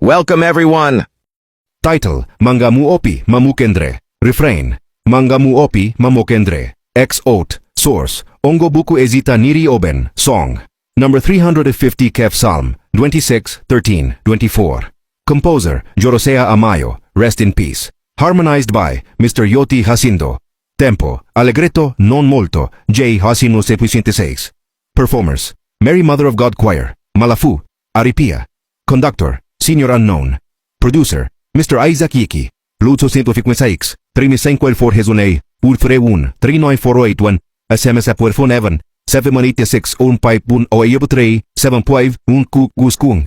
Welcome everyone! Title, Mangamuopi Mamukendre. Refrain, Mangamuopi Mamukendre. Ex-Oath. Source, ONGO BUKU EZITZ NIRI Oben. Song. Number 350 Kef Psalm, 26, 13, 24. Composer, JOROSEA AMAYO. Rest in peace. Harmonized by Mr. YOTI JACINTO. Tempo, Allegretto non molto, J. Hosinu 76. Performers, Mary Mother of God Choir, Malafu, Aripia. Conductor, Senior Unknown. Producer, Mr. Isaac Yiki. Luto 156, 35 Hezunei, Ulfre 1, 39481, SMS Puerfon Evan, 786 Pipe 1 Oeyobutrei, 7.1 Kuk Guskung.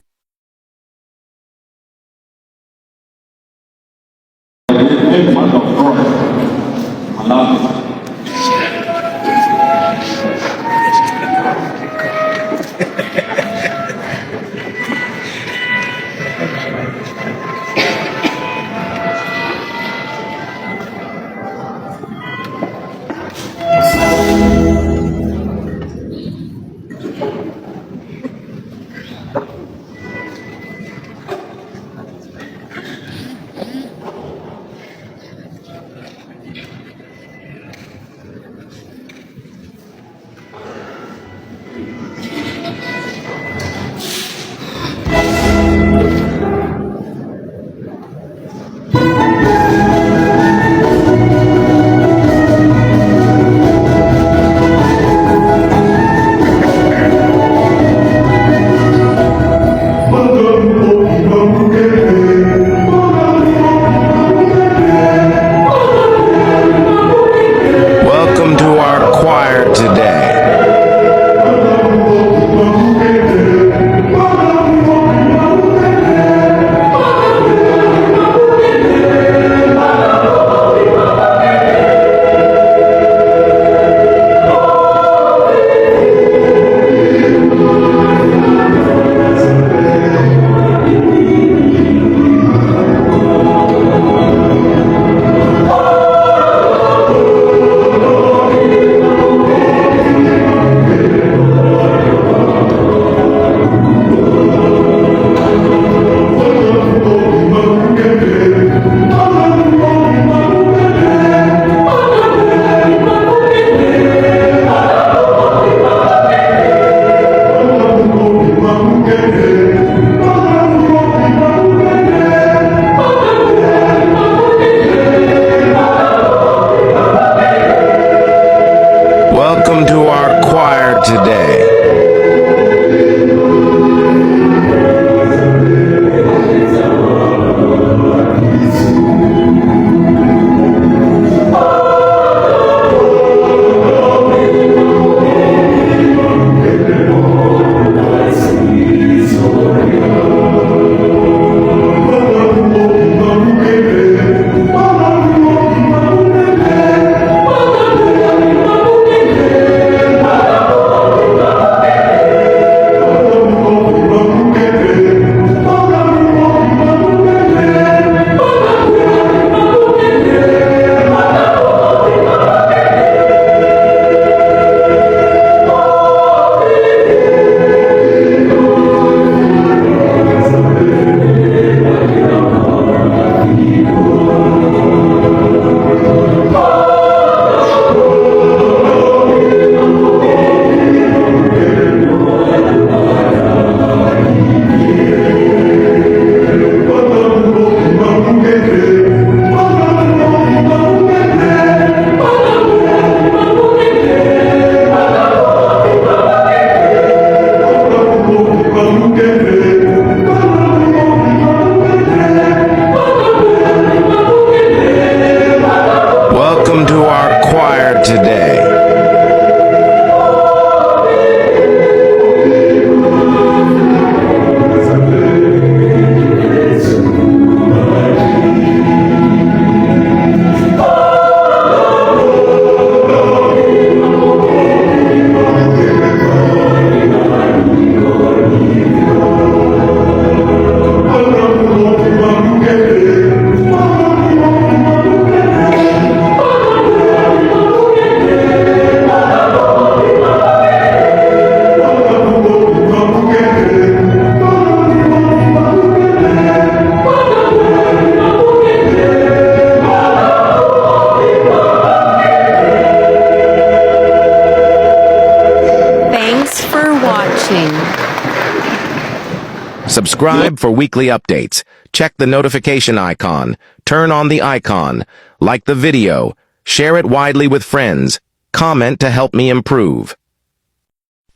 Subscribe for weekly updates. Check the notification icon. Turn on the icon. Like the video. Share it widely with friends. Comment to help me improve.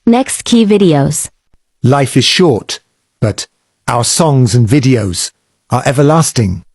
Next key videos. Life is short, but our songs and videos are everlasting.